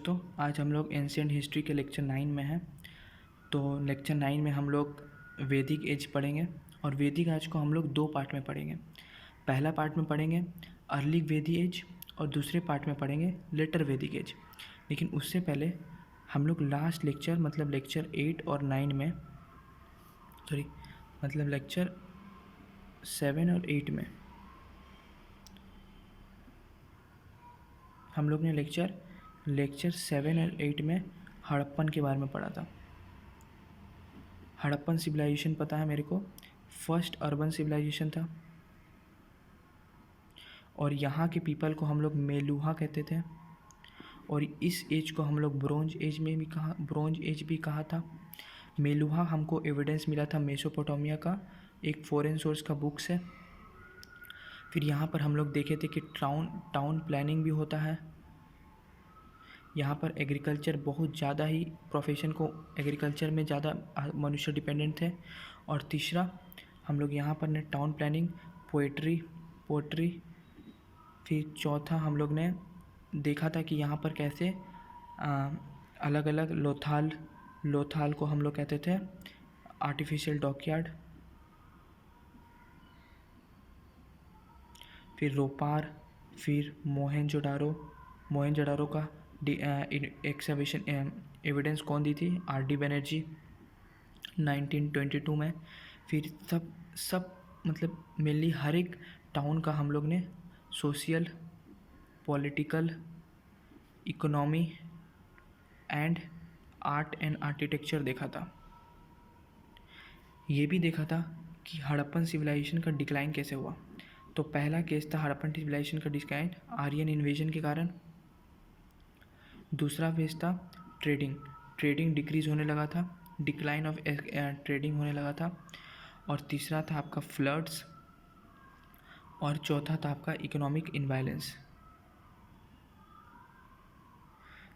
दोस्तों, आज हम लोग एंशिएंट हिस्ट्री के लेक्चर 9 में हैं। तो लेक्चर 9 में हम लोग वैदिक एज पढ़ेंगे और वैदिक एज को हम लोग दो पार्ट में पढ़ेंगे। पहला पार्ट में पढ़ेंगे अर्ली वैदिक एज और दूसरे पार्ट में पढ़ेंगे लेटर वैदिक एज। लेकिन उससे पहले हम लोग लास्ट लेक्चर मतलब लेक्चर 8 और 9 में लेक्चर 7 और 8 में हम लोग ने लेक्चर 7 और 8 में हड़प्पन के बारे में पढ़ा था। हड़प्पन सिविलाइजेशन पता है मेरे को, फर्स्ट अर्बन सिविलाइजेशन था और यहाँ के पीपल को हम लोग मेलुहा कहते थे और इस एज को हम लोग ब्रोंज एज भी कहा था। मेलुहा हमको एविडेंस मिला था मेसोपोटामिया का, एक फॉरेन सोर्स का बुक्स है। फिर यहाँ पर हम लोग देखे थे कि टाउन प्लानिंग भी होता है। यहाँ पर एग्रीकल्चर बहुत ज़्यादा ही प्रोफेशन को एग्रीकल्चर में ज़्यादा मनुष्य डिपेंडेंट थे। और तीसरा हम लोग यहाँ पर ने टाउन प्लानिंग, पोएट्री। फिर चौथा हम लोग ने देखा था कि यहाँ पर कैसे अलग अलग लोथाल को हम लोग कहते थे आर्टिफिशियल डॉकयार्ड। फिर रोपार, फिर मोहनजोदारो का एक्सकवेशन एविडेंस कौन दी थी? आर.डी. बनर्जी 1922 में। फिर सब मतलब मेनली हर एक टाउन का हम लोग ने social, political, economy and art and architecture देखा था। ये भी देखा था कि हड़प्पन सिविलाइजेशन का डिक्लाइन कैसे हुआ। तो पहला केस था हड़प्पन सिविलाइजेशन का डिक्लाइन आर्यन इन्वेजन के कारण। दूसरा फेज था ट्रेडिंग डिक्रीज होने लगा था, डिक्लाइन ऑफ ट्रेडिंग होने लगा था। और तीसरा था आपका फ्लड्स और चौथा था आपका इकोनॉमिक इम्बैलेंस।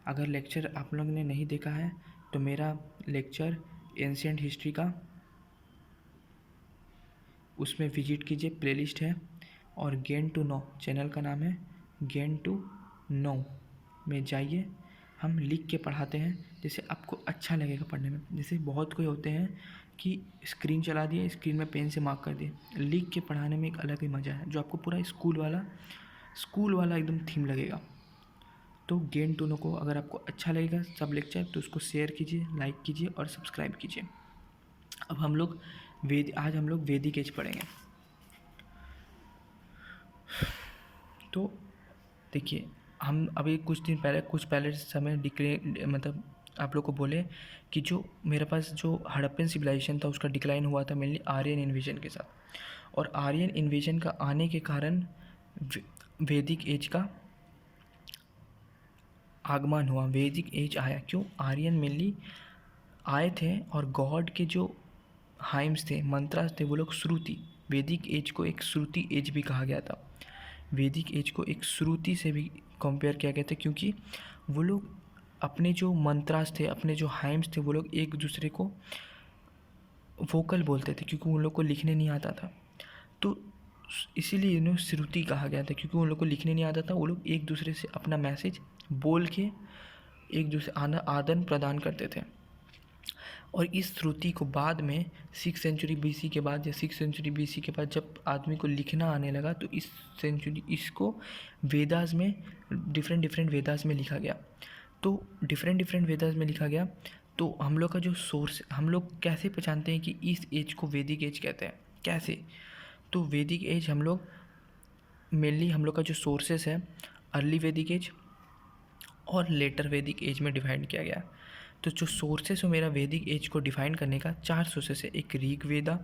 अगर लेक्चर आप लोग ने नहीं देखा है तो मेरा लेक्चर एंशिएंट हिस्ट्री का उसमें विजिट कीजिए, प्लेलिस्ट है। और गेन टू नो चैनल का नाम है, गेन टू नो में जाइए। हम लिख के पढ़ाते हैं जैसे आपको अच्छा लगेगा पढ़ने में। जैसे बहुत कोई होते हैं कि स्क्रीन चला दिए, स्क्रीन में पेन से मार्क कर दिए। लिख के पढ़ाने में एक अलग ही मज़ा है, जो आपको पूरा स्कूल वाला एकदम थीम लगेगा। तो गेन टू नो को अगर आपको अच्छा लगेगा सब लेक्चर तो उसको शेयर कीजिए, लाइक कीजिए और सब्सक्राइब कीजिए। अब आज हम लोग वैदिक एज पढ़ेंगे। तो देखिए, हम अभी कुछ पहले समय मतलब आप लोग को बोले कि जो मेरे पास जो हड़प्पन सिविलाइजेशन था उसका डिक्लाइन हुआ था मेनली आर्यन इन्वेजन के साथ। और आर्यन इन्वेजन का आने के कारण वैदिक एज का आगमन हुआ, वैदिक एज आया। क्यों? आर्यन मेनली आए थे और गॉड के जो हाइम्स थे, मंत्रास थे, वो लोग श्रुति, वैदिक एज को एक श्रुति एज भी कहा गया था। वैदिक एज को एक श्रुति से भी कंपेयर किया गया था क्योंकि वो लोग अपने जो मंत्रास थे, अपने जो हाइम्स थे, वो लोग एक दूसरे को वोकल बोलते थे क्योंकि उन लोग को लिखने नहीं आता था। तो इसीलिए इन्हें श्रुति कहा गया था क्योंकि उन लोग को लिखने नहीं आता था। वो लोग एक दूसरे से अपना मैसेज बोल के एक दूसरे आदान प्रदान करते थे। और इस श्रुति को बाद में 6 सेंचुरी BC के बाद या 6 सेंचुरी BC के बाद जब आदमी को लिखना आने लगा तो इसको वेदास में डिफरेंट वेदास में लिखा गया। तो डिफरेंट वेदास में लिखा गया। तो हम लोग का जो सोर्स, हम लोग कैसे पहचानते हैं कि इस एज को वैदिक एज कहते हैं, कैसे? तो वैदिक एज हम लोग मेनली हम लोग का जो सोर्सेस है अर्ली वैदिक एज और लेटर वैदिक एज में डिवाइड किया गया। तो जो सोर्सेस हो मेरा वैदिक एज को डिफाइन करने का 4 सोर्सेस है, एक ऋग वेदा,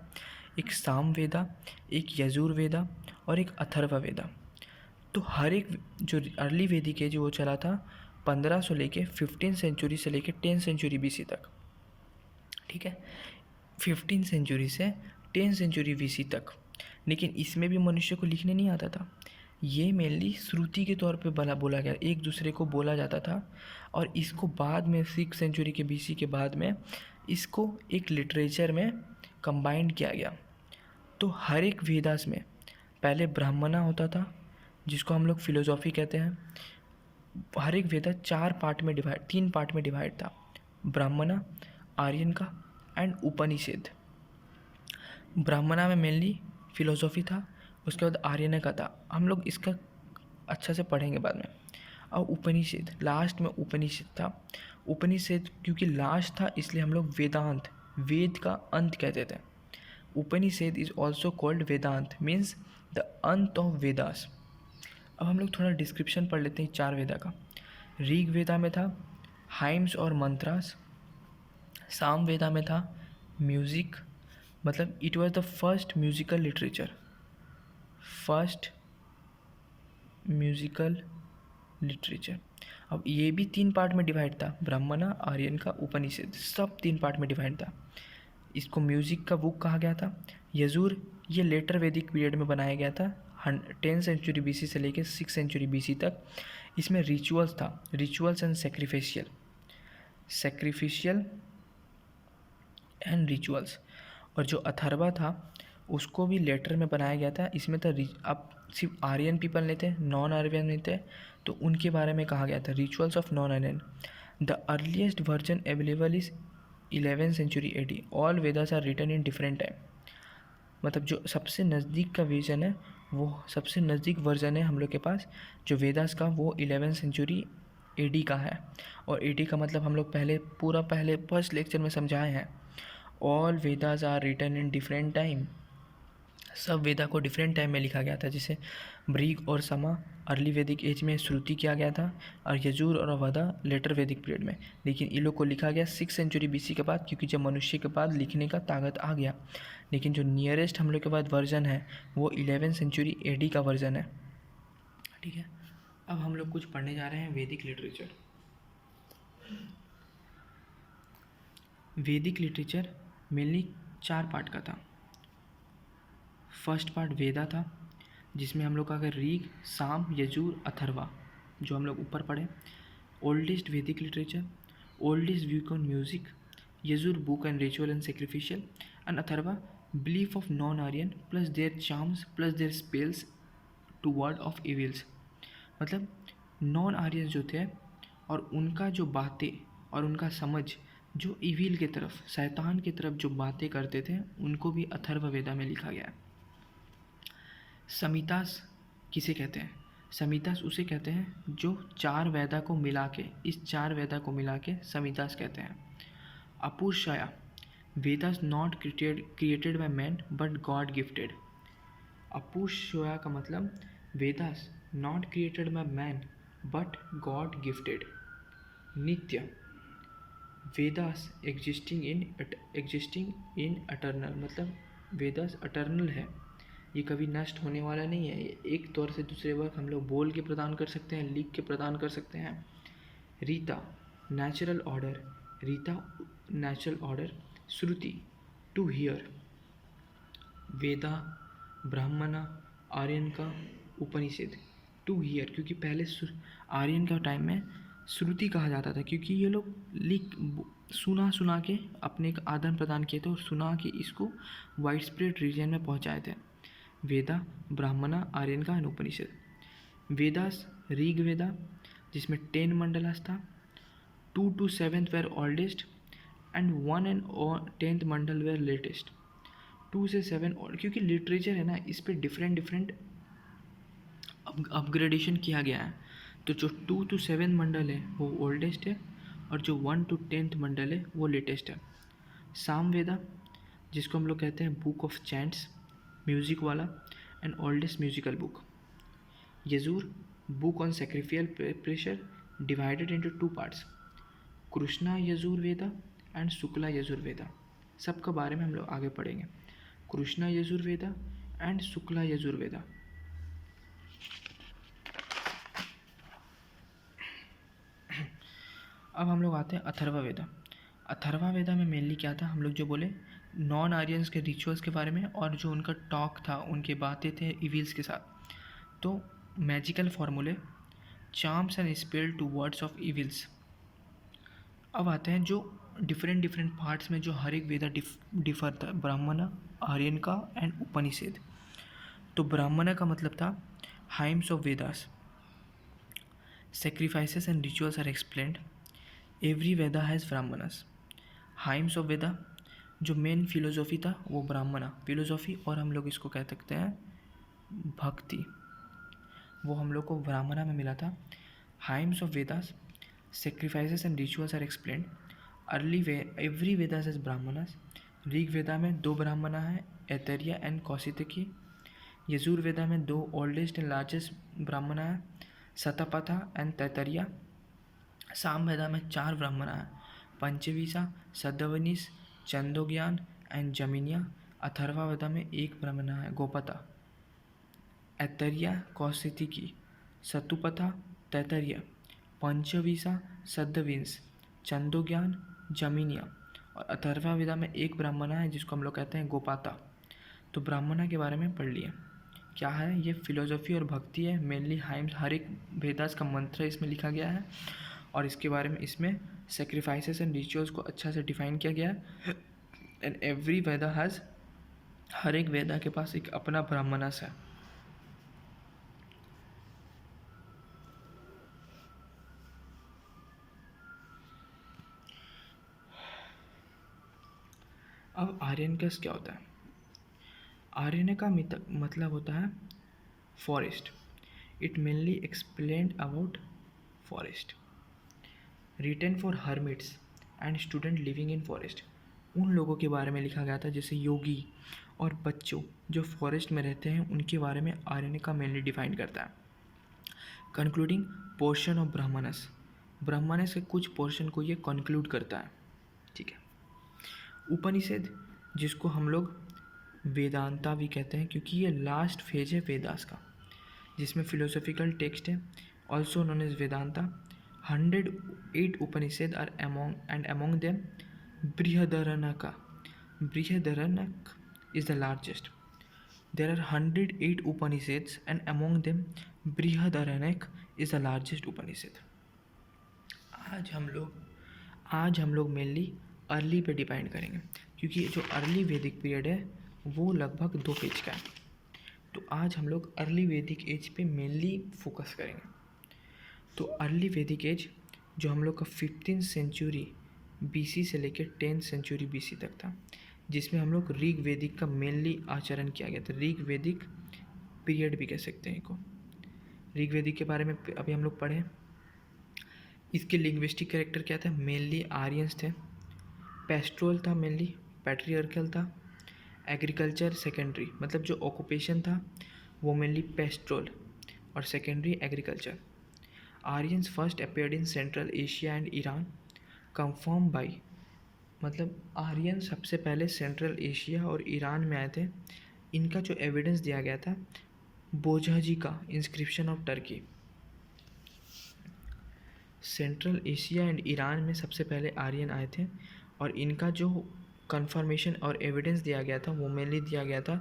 एक साम वेदा, एक यजुर वेदा और एक अथर्व वेदा। तो हर एक जो अर्ली वैदिक एज वो चला था 1500 से लेके 15 सेंचुरी से लेके 10 सेंचुरी BC तक, ठीक है, 15 सेंचुरी से 10 सेंचुरी BC तक। लेकिन इसमें भी मनुष्य को लिखने नहीं आता था। ये मेनली श्रुति के तौर पे बोला गया, एक दूसरे को बोला जाता था। और इसको बाद में 6 सेंचुरी के BC के बाद में इसको एक लिटरेचर में कंबाइंड किया गया। तो हर एक वेदास में पहले ब्राह्मणा होता था जिसको हम लोग फिलोसॉफी कहते हैं, हर एक वेदा 3 पार्ट में डिवाइड था, ब्राह्मणा, आर्यन का एंड उपनिषद। ब्राह्मणा में मेनली फिलोसॉफी था, उसके बाद आर्यन का था, हम लोग इसका अच्छा से पढ़ेंगे बाद में। और उपनिषद लास्ट में उपनिषद था। उपनिषद क्योंकि लास्ट था इसलिए हम लोग वेदांत, वेद का अंत कहते थे। Upanishad is also called Vedanta, means the ant of Vedas. अब हम लोग थोड़ा डिस्क्रिप्शन पढ़ लेते हैं 4 वेदा का। ऋग वेदा में था हाइम्स और मंत्रास। साम वेदा में था म्यूज़िक, मतलब it was the first musical literature, first musical literature. अब ये भी 3 पार्ट में डिवाइड था, ब्राह्मणा, आर्यन का, उपनिषद, सब 3 पार्ट में डिवाइड था। इसको म्यूज़िक का बुक कहा गया था। यजुर ये लेटर वैदिक पीरियड में बनाया गया था, 10th सेंचुरी BC से लेकर 6th सेंचुरी BC तक। इसमें रिचुअल्स था, rituals and sacrificial and rituals. और जो अथर्वा था उसको भी लेटर में बनाया गया था, इसमें था अब सिर्फ आर्यन पीपल नहीं थे, नॉन आर्यन नहीं थे, तो उनके बारे में कहा गया था rituals of non Aryan. The earliest version available is 11th century AD। All Vedas are written in different time, मतलब जो सबसे नज़दीक का वर्जन है, वो सबसे नज़दीक वर्जन है हम लोग के पास जो वेदास का, वो 11th सेंचुरी AD का है। और AD का मतलब हम लोग पहले फर्स्ट लेक्चर में समझाए हैं, all Vedas are written in different time. सब वेदा को डिफरेंट टाइम में लिखा गया था, जैसे ब्रीग और समा अर्ली वैदिक एज में श्रुति किया गया था, और यजुर और अवधा लेटर वैदिक पीरियड में। लेकिन इन लोग को लिखा गया 6th सेंचुरी BC के बाद, क्योंकि जब मनुष्य के बाद लिखने का ताकत आ गया। लेकिन जो नियरेस्ट हम लोग के बाद वर्जन है वो 11th सेंचुरी AD का वर्जन है। ठीक है, अब हम लोग कुछ पढ़ने जा रहे हैं वैदिक लिटरेचर। वैदिक लिटरेचर मेनली 4 पार्ट का था। फर्स्ट पार्ट वेदा था, जिसमें हम लोग का अगर ऋग, साम, यजुर, अथर्वा, जो हम लोग ऊपर पढ़े। Oldest Vedic literature, oldest view on music, Yajur book and ritual and sacrificial, and Atharva belief of non Aryan plus their charms plus their spells to ward of evils. मतलब नॉन आर्यन जो थे और उनका जो बातें और उनका समझ जो इविल के तरफ, शैतान की तरफ जो बातें करते थे, उनको भी अथर्व वेदा में लिखा गया है। संहितास किसे कहते हैं? संहितास उसे कहते हैं जो 4 वेदा को मिला के, इस 4 वेदा को मिला के संहितास कहते हैं। Apurushaya Vedas not created by man but God gifted. Apurushaya का मतलब Vedas not created by man but God gifted. Nitya Vedas existing in eternal, मतलब वेदास अटर्नल है, ये कभी नष्ट होने वाला नहीं है। ये एक तौर से दूसरे वर्ग हम लोग बोल के प्रदान कर सकते हैं, लिख के प्रदान कर सकते हैं। Rita natural order, Rita natural order. Shruti to hear, Veda, Brahmana, Aryan का, उपनिषद टू हियर, क्योंकि पहले आर्यन का टाइम में श्रुति कहा जाता था, क्योंकि ये लोग सुना के अपने एक आदान प्रदान किए थे और सुना के इसको वाइड स्प्रेड रीजन में पहुंचाए थे। वेदा, ब्राह्मणा, आर्यन का एंड उपनिषद। वेदास ऋग वेदा जिसमें 10 मंडलास था, 2 to 7 were oldest and 1 and 10th mandal were latest. 2 से 7 क्योंकि लिटरेचर है ना, इस पर डिफरेंट अपग्रेडेशन किया गया है, तो जो 2 to 7 मंडल है वो ओल्डेस्ट है और जो 1 to 10th मंडल है वो लेटेस्ट है। साम वेदा जिसको हम लोग कहते हैं बुक ऑफ चैंट्स, म्यूज़िक वाला and oldest musical book. Yajur book on sacrificial pressure divided into 2 parts, Krishna Yajur Veda and Shukla Yajur Veda. सबका बारे में हम लोग आगे पढ़ेंगे, कृष्णा यजुर वेदा एंड शुक्ला यजुर वेदा। अब हम लोग आते हैं अथर्वा वेदा। अथर्वा वेदा में मेनली क्या था, हम लोग जो बोले नॉन आर्यंस के रिचुअल्स के बारे में, और जो उनका टॉक था, उनके बातें थे इविल्स के साथ, तो मैजिकल फार्मूले, charms and spell to words of evils. अब आते हैं जो डिफरेंट पार्ट्स में जो हर एक वेदा डिफर था, ब्राह्मणा, आर्यन का एंड उपनिषद। तो ब्राह्मणा का मतलब था hymns of Vedas, sacrifices and rituals are explained. Every Veda has Brahmanas. Hymns of Veda, जो मेन फिलोसॉफी था वो ब्राह्मणा फिलोसॉफी, और हम लोग इसको कह सकते हैं भक्ति, वो हम लोग को ब्राह्मणा में मिला था. Hymns of Vedas, sacrifices and rituals are explained. Every Vedas is Brahmanas. Rig Veda में 2 ब्राह्मणा है, ऐतरेय एंड कौशितकी. यजुर्वेदा में 2 ओल्डेस्ट एंड लार्जेस्ट ब्राह्मणा है, शतपथा एंड तैतरीय. सामवेदा में 4 ब्राह्मणा है, पंचवीसा, सदवनिस, चंदोज्ञान एंड जमीनिया. अथर्ववेदा में 1 ब्राह्मणा है, गोपता. ऐतरेय, कौशितिकी, सतुपथा, तैतरीय, पंचवीसा, सदविंस, चंदोज्ञान, जमीनिया. और अथर्ववेदा में 1 ब्राह्मणा है जिसको हम लोग कहते हैं गोपाता. तो ब्राह्मणा के बारे में पढ़ लिया. क्या है ये? फिलोसॉफी और भक्ति है. मेनली हाइम्स, हर एक वेदास का मंत्र इसमें लिखा गया है, और इसके बारे में इसमें सेक्रीफाइसेस एंड रिचुअल्स को अच्छा से डिफाइन किया गया है. एंड एवरी वेदा हैज़, हर एक वेदा के पास एक अपना ब्राह्मणस है. अब आर्यनकस क्या होता है? आर्यन का मतलब होता है forest. It mainly explained about forest. Written for hermits and student living in forest. उन लोगों के बारे में लिखा गया था जैसे योगी और बच्चों जो फॉरेस्ट में रहते हैं, उनके बारे में आर्यनिका मेनली डिफाइन करता है. Concluding portion of Brahmanas. Brahmanas के कुछ पोर्शन को ये कंक्लूड करता है. ठीक है. उपनिषद, जिसको हम लोग वेदांता भी कहते हैं क्योंकि ये लास्ट फेज है वेदास का, जिसमें फिलोसॉफिकल टेक्स्ट है, also known as Vedanta. 108 Upanishad are among them Brihadaranyaka. Brihadaranyaka is the largest. There are 108 Upanishads and among them Brihadaranyaka is the largest Upanishad. आज हम लोग मेनली अर्ली पे डिपेंड करेंगे क्योंकि जो अर्ली वैदिक पीरियड है वो लगभग 2 पेज का है. तो आज हम लोग अर्ली वैदिक एज पे मेनली फोकस करेंगे. तो अर्ली वैदिक एज जो हम लोग का 15th सेंचुरी BC से लेकर 10th सेंचुरी BC तक था, जिसमें हम लोग ऋग वैदिक का मेनली आचरण किया गया था. ऋग वैदिक पीरियड भी कह सकते हैं इसको. ऋग वैदिक के बारे में अभी हम लोग पढ़े. इसके लिंग्विस्टिक कैरेक्टर क्या था? मेनली आर्यंस थे. पेस्ट्रोल था, मेनली पैट्रियार्कल था. एग्रीकल्चर सेकेंडरी, मतलब जो ऑक्यूपेशन था वो मेनली पेस्ट्रोल और secondary agriculture. Aryans first appeared in central Asia and Iran. Confirm by, मतलब आर्यन सबसे पहले सेंट्रल एशिया और ईरान में आए थे. इनका जो एविडेंस दिया गया था बोझाजी का inscription of Turkey. Central Asia and Iran में सबसे पहले आर्यन आए थे, और इनका जो कंफर्मेशन और एविडेंस दिया गया था वो मेनली दिया गया था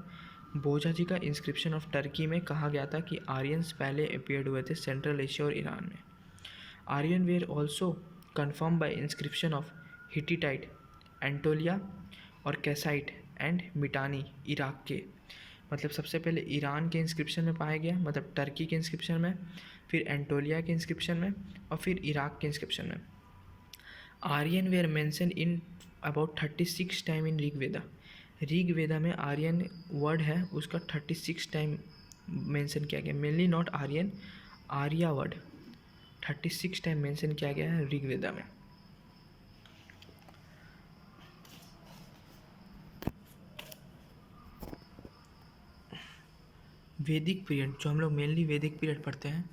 बोझाजी का इंस्क्रिप्शन ऑफ टर्की में. कहा गया था कि आर्यंस पहले अपीयर्ड हुए थे सेंट्रल एशिया और ईरान में. Aryan were also confirm by inscription of Hittite, Anatolia और कैसाइट एंड मिटानी इराक के. मतलब सबसे पहले ईरान के इंस्क्रिप्शन में पाया गया, मतलब टर्की के इंस्क्रिप्शन में, फिर एंटोलिया के इंस्क्रिप्शन में, और फिर इराक के इंस्क्रिप्शन में. Aryan were mention in about 36 time in Rig Veda. Rig Veda में आर्यन वर्ड है उसका 36 टाइम मेंशन किया गया. Mainly not Aryan, Arya word 36 time mention किया गया है ऋग वेदा में. वैदिक पीरियड, जो हम लोग मेनली वैदिक पीरियड पढ़ते हैं,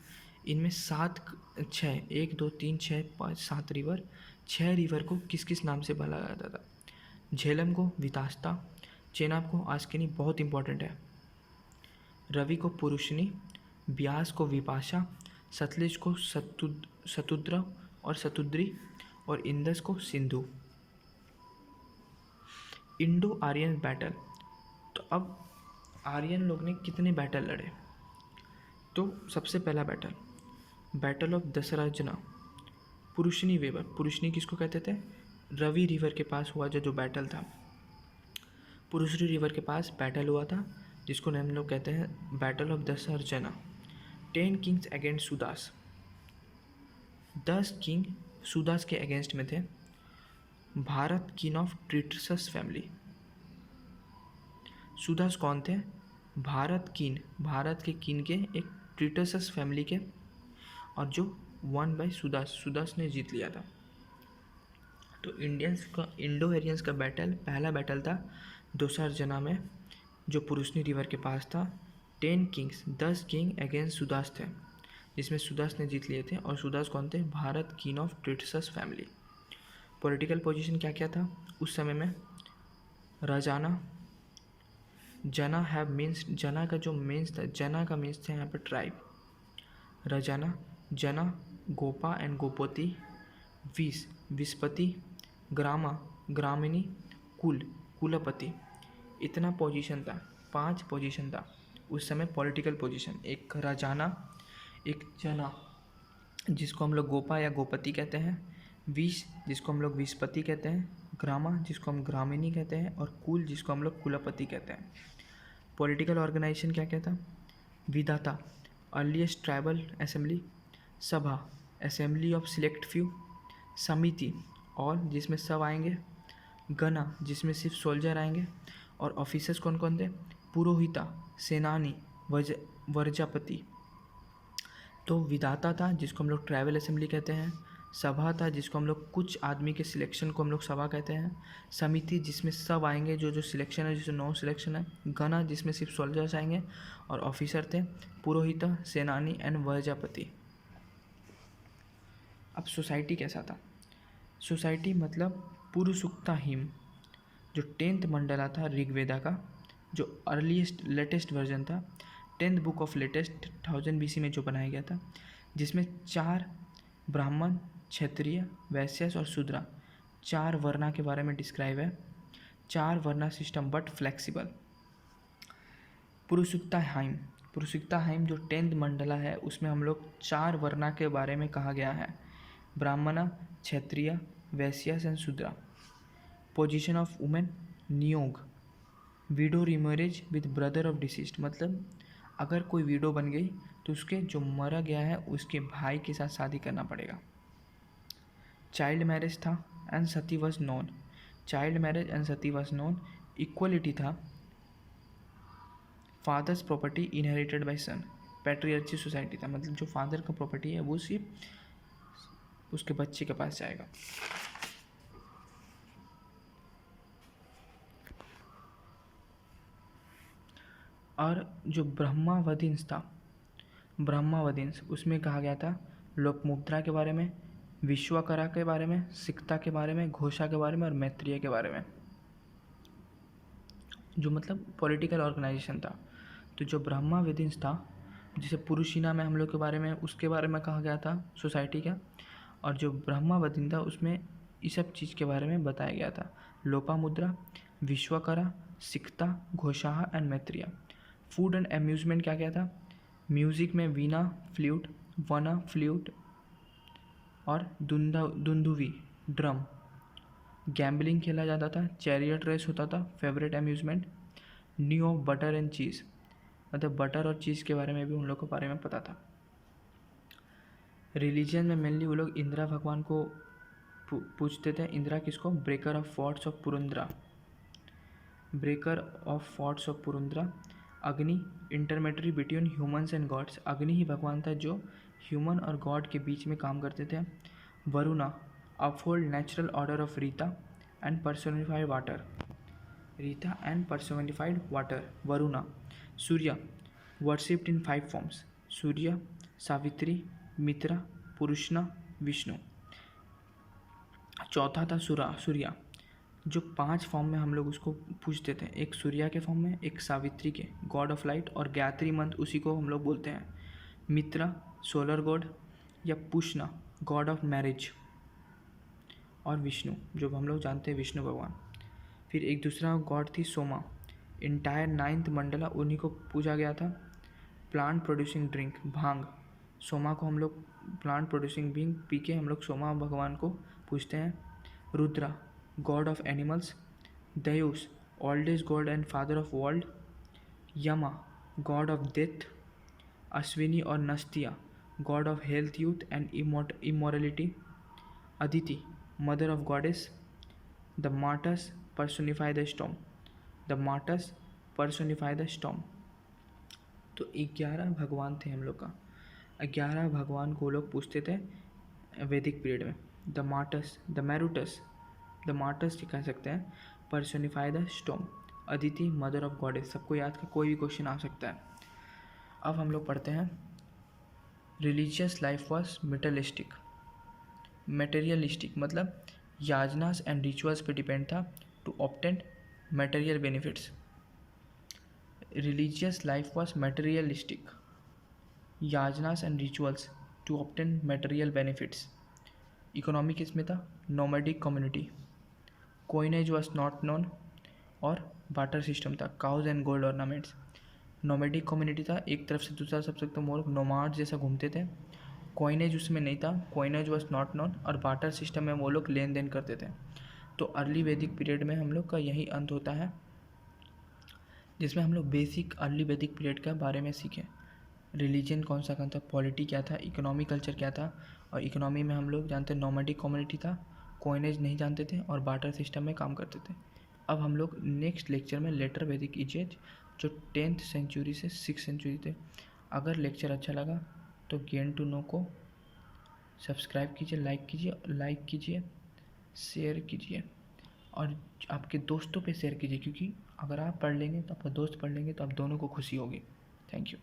इनमें 1 2 3 6 5 7 रिवर. 6 रिवर को किस किस नाम से बुलाया जाता था? झेलम को वितास्ता, चेनाब को आस्किनी, बहुत इंपॉर्टेंट है. रवि को पुरुषनी, ब्यास को विपाशा, सतलज को सतुद्र और सतुद्री, और इंदस को सिंधु. Indo Aryan battle. तो अब आर्यन लोग ने कितने बैटल लड़े? तो सबसे पहला बैटल ऑफ दशरजना, पुरुषनी वेवर. पुरुषनी किसको कहते थे? रवि रिवर के पास हुआ जो बैटल था. पुरुषनी रिवर के पास बैटल हुआ था जिसको हम लोग कहते हैं battle of Dasharajna. 10 kings against Sudas. 10 king Sudas के अगेंस्ट में थे। Bharat king of Tritsus family. Sudas कौन थे? भारत के किंग के एक ट्रिटसस फैमिली के, और जो वन बाय सुदास ने जीत लिया था। तो इंडो एरियंस का पहला बैटल था दोसर जना में, जो पुरुषनी रिवर के पास था। 10 किंग अगेंस्ट सुदास थे, जिसमें सुदास ने जीत लिए थे। और सुदास कौन थे? Bharat king of Tritsus family. Political position क्या क्या था उस समय में? राजाना, जना हैव मीन्स, जना का जो मीन्स था, जना का मीन्स था यहाँ पर ट्राइब। राजाना, जना, गोपा एंड गोपति, विस्पति, ग्रामा, ग्रामिणी, कुलपति। इतना पोजीशन था, 5 पोजीशन था उस समय पॉलिटिकल पोजीशन। एक राजाना, एक जना जिसको हम लोग गोपा या गोपति कहते हैं, जिसको हम लोग विस्पति कहते हैं, ग्रामा जिसको हम ग्रामिणी कहते हैं, और कुल जिसको हम लोग कुलपति कहते हैं। पॉलिटिकल ऑर्गेनाइजेशन क्या क्या था? विधाता, अर्लीस्ट ट्राइबल असेंबली। सभा, असेंबली ऑफ सिलेक्ट फ्यू। समिति, और जिसमें सब आएंगे। गना, जिसमें सिर्फ सोल्जर आएंगे। और ऑफिसर्स कौन कौन थे? पुरोहिता, सेनानी, वर्जापति। तो विधाता था जिसको हम लोग ट्राइबल असेंबली कहते हैं। सभा था जिसको हम लोग कुछ आदमी के सिलेक्शन को हम लोग सभा कहते हैं। समिति जिसमें सब आएंगे, जो सिलेक्शन है, जिसमें 9 सिलेक्शन है। गना जिसमें सिर्फ सोल्जर्स आएंगे। और ऑफिसर थे पुरोहिता, सेनानी एंड वर्जापति। अब सोसाइटी कैसा था? सोसाइटी मतलब पुरुषुक्ता हिम, जो 10th मंडला था ऋग्वेदा का, जो लेटेस्ट वर्जन था, 10th book of latest 1000 BC में जो बनाया गया था, जिसमें 4 ब्राह्मण, क्षत्रिय, वैश्य और शूद्रा, 4 वर्णा के बारे में डिस्क्राइब है। 4 वर्णा सिस्टम बट फ्लेक्सिबल। पुरुषुक्ता हाइम जो 10th मंडला है, उसमें हम लोग 4 वर्णा के बारे में कहा गया है। Brahmin, Kshatriya, Vaishya and Shudra. Position of women, niyoga. Widow remarriage with brother of deceased, मतलब अगर कोई विडो बन गई तो उसके जो मरा गया है उसके भाई के साथ शादी करना पड़ेगा। चाइल्ड मैरिज था and sati was known. Child marriage and sati was known. Equality था। Father's property inherited by son. Patriarchy society था, मतलब जो फादर का प्रॉपर्टी है वो सिर्फ उसके बच्चे के पास जाएगा। और जो ब्रह्मावधिंस था, उसमें कहा गया था लोकमुद्रा के बारे में, विश्वकरा के बारे में, सिक्ता के बारे में, घोषा के बारे में और मैत्रेय के बारे में, जो मतलब पॉलिटिकल ऑर्गेनाइजेशन था। तो जो ब्रह्मावधिंस था, जिसे पुरुषिना में हम लोग के बारे में, उसके बारे में कहा गया था सोसाइटी का। और जो ब्रह्मावधिन था उसमें इस सब चीज़ के बारे में बताया गया था। Lopamudra, Vishwakara, Sikta, Ghosha and Maitreyi. Food and amusement क्या क्या था? म्यूज़िक में वीणा, फ्लूट, वना, फ्लूट और दुंदुवी, ड्रम। गैम्बलिंग खेला जाता था, चैरियट रेस होता था, favourite amusement. New of butter and cheese, मतलब बटर और चीज़ के बारे में भी उन लोग के बारे में पता था। रिलीजन में मेनली वो लोग इंदिरा भगवान को पूछते थे। इंदिरा किसको? Breaker of forts of Purandra. Breaker of forts of Purandra. Agni, intermediary between humans and gods. Agni ही भगवान था जो ह्यूमन और गॉड के बीच में काम करते थे। Varuna, uphold natural order of Rita and personified water. Rita and personified water, Varuna. Surya, worshipped in 5 forms. Surya, Savitri, Mitra, पुरुषना, विष्णु। चौथा था सूर्या, जो 5 फॉर्म में हम लोग उसको पूछते थे। एक सूर्या के फॉर्म में, एक सावित्री के, गॉड ऑफ लाइट, और गायत्री मंत्र उसी को हम लोग बोलते हैं। मित्रा, सोलर गॉड, या पुष्णा, गॉड ऑफ मैरिज, और विष्णु, जो हम लोग जानते हैं विष्णु भगवान। फिर एक दूसरा गॉड थी सोमा। इंटायर 9th मंडला उन्हीं को पूछा गया था। प्लांट प्रोड्यूसिंग ड्रिंक, भांग। सोमा को हम लोग प्लांट प्रोड्यूसिंग ड्रिंक पी के हम लोग सोमा भगवान को पूछते हैं। Rudra, god of animals. Dyaus, oldest god and father of world. Yama, god of death. Ashwini और Nasatya, god of health, youth and immorality. Aditi, mother of goddess. The Maruts personify the storm. The Maruts personify the storm. तो 11 भगवान थे हम लोग का. 11 भगवान को लोग पूछते थे वैदिक पीरियड में. The Maruts, the Maruts, the Maruts कह सकते हैं. Personify the storm. Aditi, mother of goddess. सबको याद का कोई भी क्वेश्चन आ सकता है. अब हम लोग पढ़ते हैं religious life was materialistic. Materialistic मतलब याजनास एंड रिचुअल्स पे डिपेंड था to obtain material benefits. Religious life was materialistic. Yajnas and rituals to obtain material benefits. Economy किस में था? Nomadic community. Coinage was not known और बाटर सिस्टम था. Cows and gold ornaments. Nomadic community था, एक तरफ से दूसरा सब सकते वो लोग नोमाड जैसा घूमते थे. कोइनेज उसमें नहीं था, कोइनेज वॉज नॉट नोन. और बाटर सिस्टम में वो लोग लेन देन करते थे. तो अर्ली वैदिक पीरियड में हम लोग का यही अंत होता है, जिसमें हम लोग बेसिक अर्ली वैदिक पीरियड के बारे में सीखें. रिलीजन कौन सा था, पॉलिटी क्या था, इकोनॉमी कल्चर क्या था. और इकोनॉमी में हम लोग जानते हैं नोमैडिक कम्युनिटी था, कोइनेज नहीं जानते थे और बाटर सिस्टम में काम करते थे. अब हम लोग नेक्स्ट लेक्चर में लेटर वैदिक एज जो 10th सेंचुरी से 6th सेंचुरी थे. अगर लेक्चर अच्छा लगा तो गेन टू नो को सब्सक्राइब कीजिए, लाइक कीजिए, शेयर कीजिए और आपके दोस्तों पे शेयर कीजिए, क्योंकि अगर आप पढ़ लेंगे तो आपका दोस्त पढ़ लेंगे तो आप दोनों को खुशी होगी. Thank you.